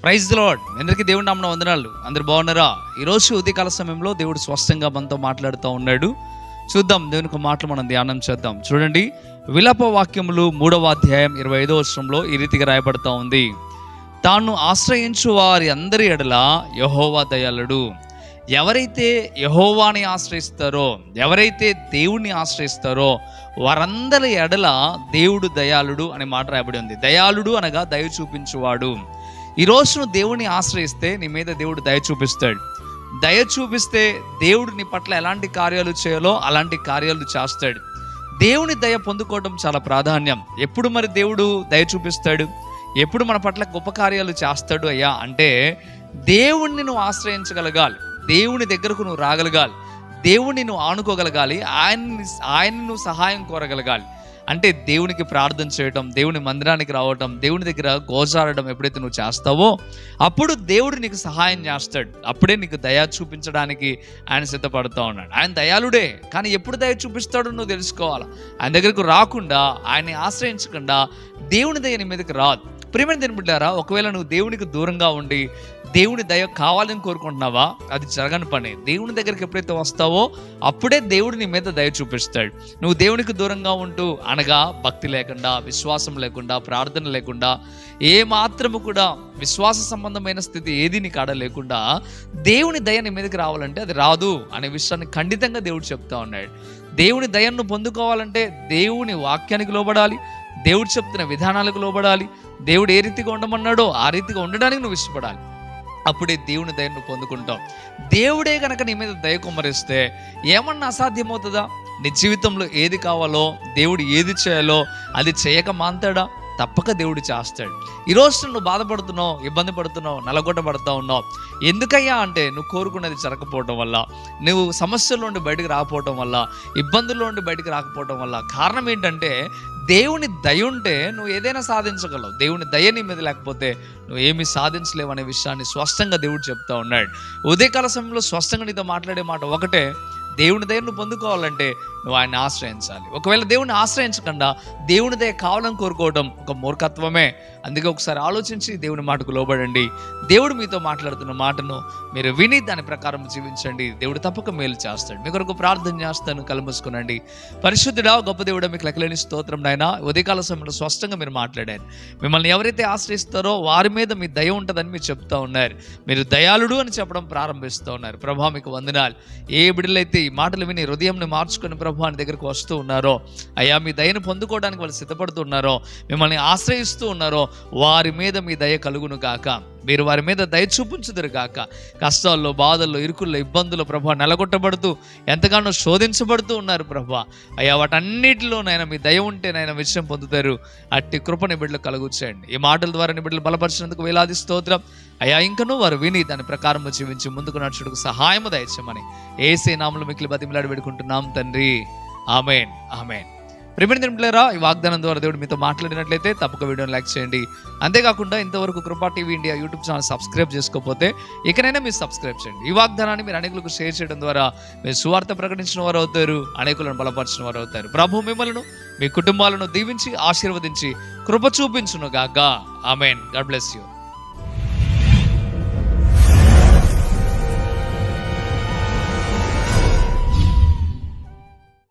Praise the lord. అందరికీ దేవుడి నామమున వందనాలు. అందరు బాగున్నారా? ఈరోజు ఉదయకాల సమయంలో దేవుడు స్పష్టంగా మనతో మాట్లాడుతూ ఉన్నాడు. చూద్దాం, దేవునికి మాటలు మనం ధ్యానం చేద్దాం. చూడండి, విలాప వాక్యములు 3వ అధ్యాయం 25వ వచనంలో ఈ రీతిగా రాయబడతా ఉంది. తాను ఆశ్రయించు వారి అందరి ఎడల యెహోవా దయాళుడు. ఎవరైతే యెహోవాని ఆశ్రయిస్తారో, ఎవరైతే దేవుణ్ణి ఆశ్రయిస్తారో వారందరి ఎడల దేవుడు దయాళుడు అనే మాట రాయబడి ఉంది. దయాళుడు అనగా దయ చూపించువాడు. ఈరోజు నువ్వు దేవుని ఆశ్రయిస్తే నీ మీద దేవుడు దయ చూపిస్తాడు. దయ చూపిస్తే దేవుడు నీ పట్ల ఎలాంటి కార్యాలు చేయాలో అలాంటి కార్యాలు చేస్తాడు. దేవుని దయ పొందుకోవడం చాలా ప్రాధాన్యం. ఎప్పుడు మరి దేవుడు దయ చూపిస్తాడు? ఎప్పుడు మన పట్ల గొప్ప కార్యాలు చేస్తాడు అయ్యా అంటే, దేవుణ్ణి నువ్వు ఆశ్రయించగలగాలి, దేవుని దగ్గరకు నువ్వు రాగలగాలి, దేవుణ్ణి నువ్వు ఆనుకోగలగాలి, ఆయన్ని నువ్వు సహాయం కోరగలగాలి. అంటే దేవునికి ప్రార్థన చేయటం, దేవుని మందిరానికి రావటం, దేవుని దగ్గర గోజాడడం ఎప్పుడైతే నువ్వు చేస్తావో అప్పుడు దేవుడు నీకు సహాయం చేస్తాడు. అప్పుడే నీకు దయ చూపించడానికి ఆయన సిద్ధపడుతూ ఉన్నాడు. ఆయన దయాళుడే, కానీ ఎప్పుడు దయ చూపిస్తాడో నువ్వు తెలుసుకోవాలి. ఆయన దగ్గరకు రాకుండా, ఆయన్ని ఆశ్రయించకుండా దేవుని దయ నీ మీదకి రాదు. ప్రియమైన దేవుని బిడ్డలారా, ఒకవేళ నువ్వు దేవునికి దూరంగా ఉండి దేవుని దయ కావాలని కోరుకుంటున్నావా, అది జరగని పని. దేవుని దగ్గరికి ఎప్పుడైతే వస్తావో అప్పుడే దేవుడు నీ మీద దయ చూపిస్తాడు. నువ్వు దేవునికి దూరంగా ఉంటూ, అనగా భక్తి లేకుండా, విశ్వాసం లేకుండా, ప్రార్థన లేకుండా, ఏ మాత్రము కూడా విశ్వాస సంబంధమైన స్థితి ఏది నీ కాడ లేకుండా దేవుని దయ నీ మీదకి రావాలంటే అది రాదు అనే విషయాన్ని ఖండితంగా దేవుడు చెప్తా ఉన్నాడు. దేవుని దయను పొందుకోవాలంటే దేవుని వాక్యానికి లోబడాలి, దేవుడు చెప్తున్న విధానాలకు లోబడాలి, దేవుడు ఏ రీతిగా ఉండమన్నాడో ఆ రీతిగా ఉండడానికి నువ్వు ఇష్టపడాలి. అప్పుడే దేవుని దయను నువ్వు పొందుకుంటావు. దేవుడే కనుక నీ మీద దయ కుమ్మరిస్తే ఏమన్నా అసాధ్యమవుతుందా? నీ జీవితంలో ఏది కావాలో, దేవుడు ఏది చేయాలో అది చేయక మాంతాడా? తప్పక దేవుడు చేస్తాడు. ఈరోజు నువ్వు బాధపడుతున్నావు, ఇబ్బంది పడుతున్నావు, నలగొట్టబడుతూ ఉన్నావు. ఎందుకయ్యా అంటే నువ్వు కోరుకున్నది జరగకపోవటం వల్ల, నువ్వు సమస్యల నుండి బయటకు రాకపోవటం వల్ల, ఇబ్బందుల్లో నుండి బయటకు రాకపోవటం వల్ల. కారణం ఏంటంటే దేవుని దయ ఉంటే నువ్వు ఏదైనా సాధించగలవు. దేవుని దయ నీ మీద లేకపోతే నువ్వు ఏమీ సాధించలేవు అనే విషయాన్ని స్పష్టంగా దేవుడు చెప్తా ఉన్నాడు. ఉదయకాల సమయంలో స్పష్టంగా నీతో మాట్లాడే మాట ఒకటే, దేవుని దయను పొందుకోవాలంటే నువ్వు ఆయన్ని ఆశ్రయించాలి. ఒకవేళ దేవుని ఆశ్రయించకుండా దేవుని దయ కావాలని కోరుకోవడం ఒక మూర్ఖత్వమే. అందుకే ఒకసారి ఆలోచించి దేవుని మాటకు లోబడండి. దేవుడు మీతో మాట్లాడుతున్న మాటను మీరు విని దాని ప్రకారం జీవించండి. దేవుడు తప్పక మేలు చేస్తాడు. మీ కొరకు ప్రార్థన చేస్తాను. కళ్ళు మూసుకునండి. పరిశుద్ధుడా, గొప్ప దేవుడా, మీకు లెక్కలేని స్తోత్రం నాయనా. ఉదయకాల సమయంలో స్పష్టంగా మీరు మాట్లాడారు. మిమ్మల్ని ఎవరైతే ఆశ్రయిస్తారో వారి మీద మీ దయ ఉంటుందని మీరు చెప్తా ఉన్నారు. మీరు దయాళుడు అని చెప్పడం ప్రారంభిస్తూ ఉన్నారు. ప్రభా, మీకు వందనాలు. ఏ బిడ్డలైతే ఈ మాటలు విని హృదయంని మార్చుకుని ప్రభు అని దగ్గరకు వస్తూ ఉన్నారో, అయ్యా మీ దయను పొందుకోవడానికి వాళ్ళు సిద్ధపడుతున్నారో, మిమ్మల్ని ఆశ్రయిస్తూ ఉన్నారో వారి మీద మీ దయ కలుగును గాక. మీరు వారి మీద దయ చూపించుదురు గాక. కష్టాల్లో, బాధల్లో, ఇరుకుల్లో, ఇబ్బందుల్లో ప్రభు నలగొట్టబడుతూ ఎంతగానో శోధించబడుతూ ఉన్నారు ప్రభు. అయ్యా వాటన్నిటిలో నైనా మీ దయ ఉంటే నైనా విజయం పొందుతారు. అట్టి కృపని బిడ్డలు కలుగుచేయండి. ఈ మాటల ద్వారా నీ బిడ్డలు బలపరిచినందుకు వేలాది స్తోత్రం అయ్యా. ఇంకనూ వారు విని దాని ప్రకారం జీవించి ముందుకు నడుచుటకు సహాయము దయచేయమని యేసే నామములో మిక్కిలి బతిమిలాడి వేడుకుంటున్నాం తండ్రి. ఆమేన్, ఆమేన్. ప్రియమిత్రులారా, ఈ వాగ్దానం ద్వారా దేవుడు మీతో మాట్లాడినట్లయితే తప్పక వీడియోని లైక్ చేయండి. అంతేకాకుండా ఇంతవరకు కృపా TV India YouTube channel subscribe చేసుకోకపోతే ఇకనైనా మీరు సబ్స్క్రైబ్ చేయండి. ఈ వాగ్దానాన్ని మీరు అనేకులకు షేర్ చేయడం ద్వారా మీరు సువార్త ప్రకటించిన వారు అవుతారు, అనేకులను బలపరిచిన వారు అవుతారు. ప్రభు మిమ్మల్ని, మీ కుటుంబాలను దీవించి ఆశీర్వదించి కృప చూపించును గాక. ఆమేన్. God bless you.